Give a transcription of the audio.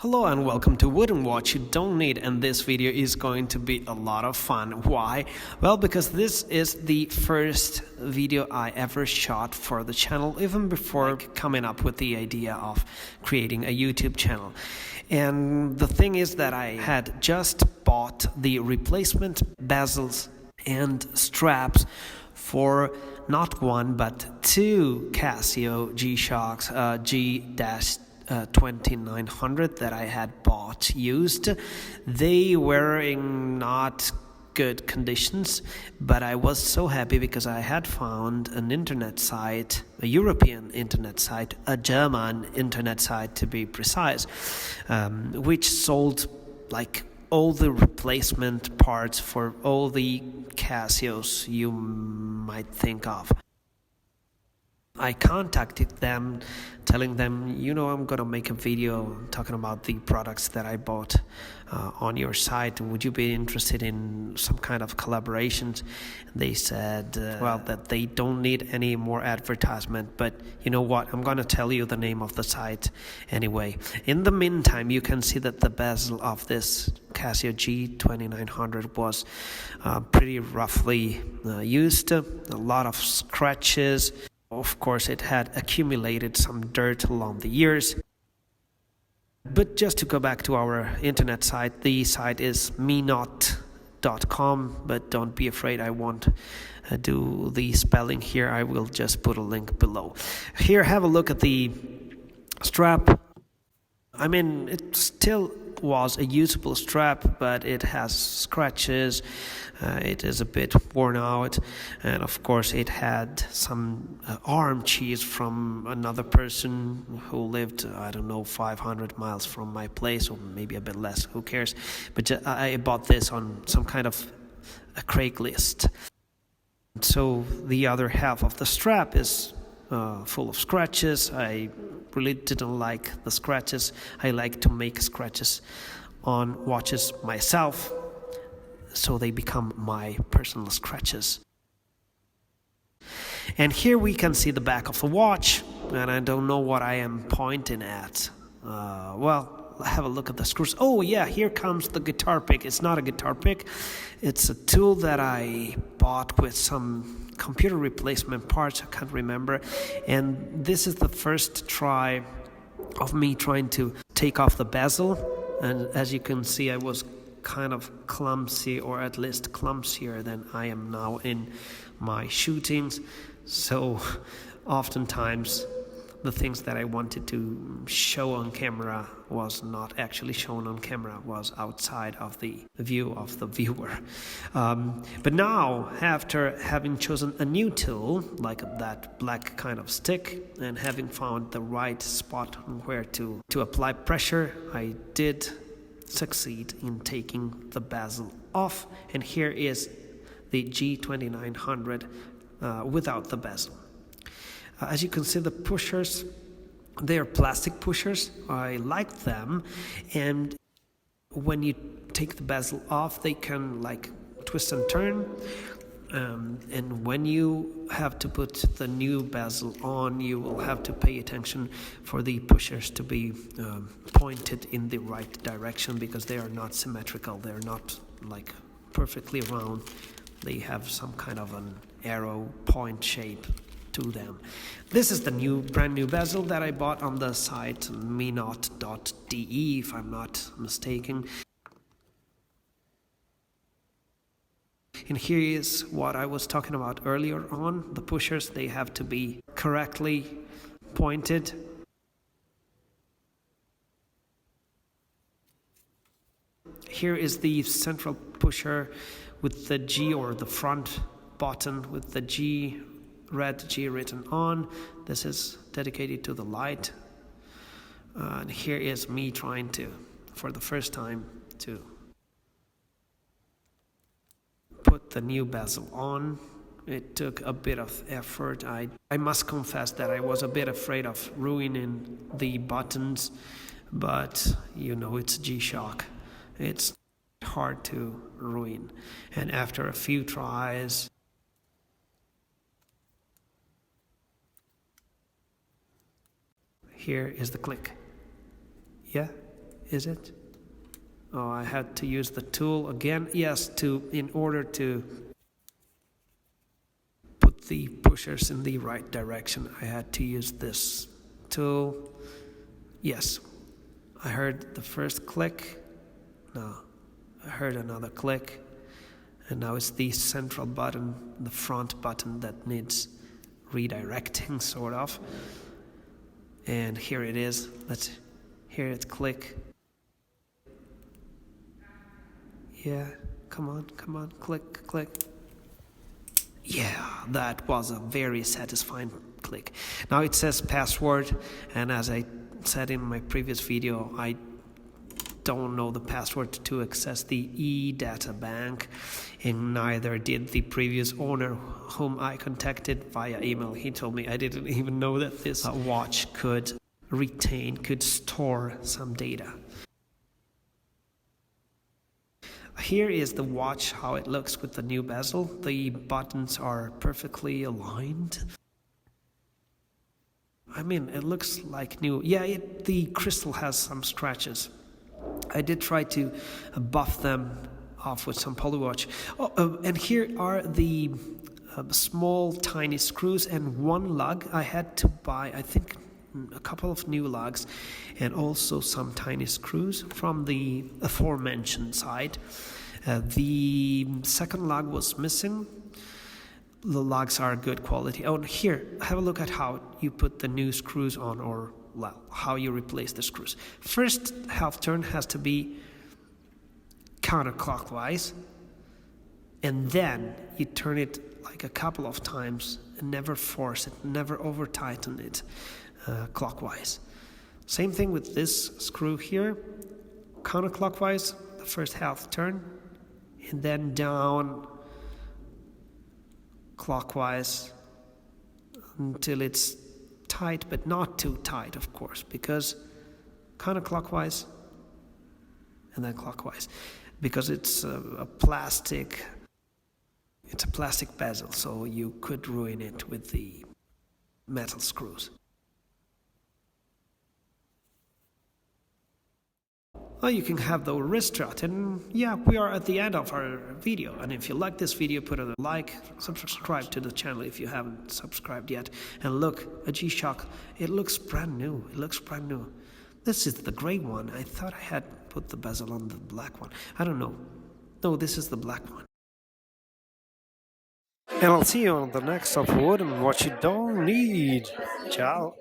Hello and welcome to Wooden Watch You Don't Need, and this video is going to be a lot of fun. Why? Well, because this is the first video I ever shot for the channel, even before coming up with the idea of creating a YouTube channel. And the thing is that I had just bought the replacement bezels and straps for not one but two Casio G-Shocks G-2900 that I had bought used. They were in not good conditions, but I was so happy because I had found an internet site, a European internet site, a German internet site to be precise, which sold like all the replacement parts for all the Casios you might think of. I contacted them, telling them, I'm gonna make a video talking about the products that I bought on your site. Would you be interested in some kind of collaborations? They said, that they don't need any more advertisement, but you know what? I'm gonna tell you the name of the site anyway. In the meantime, you can see that the bezel of this Casio G-2900 was pretty roughly used, a lot of scratches. Of course, it had accumulated some dirt along the years. But just to go back to our internet site, the site is menot.com, but don't be afraid, I won't do the spelling here. I will just put a link below. Here, have a look at the strap. I mean, it still was a usable strap, but it has scratches. It is a bit worn out, and of course it had some arm cheese from another person who lived, 500 miles from my place, or maybe a bit less, who cares. But I bought this on some kind of a Craigslist. So the other half of the strap is full of scratches. I really didn't like the scratches. I like to make scratches on watches myself, so they become my personal scratches. And here we can see the back of the watch, and I don't know what I am pointing at. Have a look at the screws. Oh yeah, here comes the guitar pick. It's not a guitar pick, it's a tool that I bought with some computer replacement parts, I can't remember. And this is the first try of me trying to take off the bezel, and as you can see, I was kind of clumsy, or at least clumsier than I am now in my shootings. So oftentimes the things that I wanted to show on camera was not actually shown on camera, was outside of the view of the viewer. But now, after having chosen a new tool, like that black kind of stick, and having found the right spot where to apply pressure, I did succeed in taking the bezel off, and here is the G2900 without the bezel. As you can see, the pushers, they are plastic pushers. I like them, and when you take the bezel off, they can like twist and turn. And when you have to put the new bezel on, you will have to pay attention for the pushers to be pointed in the right direction, because they are not symmetrical. They're not like perfectly round. They have some kind of an arrow point shape to them. This is the brand new bezel that I bought on the site menot.de, if I'm not mistaken. And here is what I was talking about earlier on. The pushers, they have to be correctly pointed. Here is the central pusher with the G, or the front button with the red G written on. This is dedicated to the light. And here is me trying to, for the first time, to put the new bezel on. It took a bit of effort. I must confess that I was a bit afraid of ruining the buttons, but it's G-Shock. It's hard to ruin. And after a few tries, here is the click. Yeah, Is it? Oh, I had to use the tool again. Yes, in order to put the pushers in the right direction, I had to use this tool. Yes, I heard the first click. No, I heard another click. And now it's the central button, the front button that needs redirecting, sort of. And here it is. Let's hear it click. Yeah, come on, click, click. Yeah, that was a very satisfying click. Now it says password, and as I said in my previous video, I don't know the password to access the e-data bank, and neither did the previous owner whom I contacted via email. He told me I didn't even know that this watch could store some data. Here is the watch, how it looks with the new bezel. The buttons are perfectly aligned. I mean, it looks like new. Yeah, the crystal has some scratches. I did try to buff them off with some polywatch. And here are the small tiny screws and one lug. I had to buy, I think, a couple of new lugs and also some tiny screws from the aforementioned side. The second lug was missing. The lugs are good quality. Oh, and here, have a look at how you put the new screws on, or well, how you replace the screws. First half turn has to be counterclockwise, and then you turn it like a couple of times and never force it, never over tighten it clockwise. Same thing with this screw here, counterclockwise, the first half turn, and then down clockwise until it's tight, but not too tight, of course, because counterclockwise and then clockwise, because it's a plastic bezel, so you could ruin it with the metal screws. Well, you can have the wrist strut, and yeah, we are at the end of our video. And if you like this video, put a like, subscribe to the channel if you haven't subscribed yet. And look, a G-Shock, it looks brand new. This is the gray one. I thought I had put the bezel on the black one. I don't know. No, this is the black one. And I'll see you on the next of wood and what you don't need. Ciao.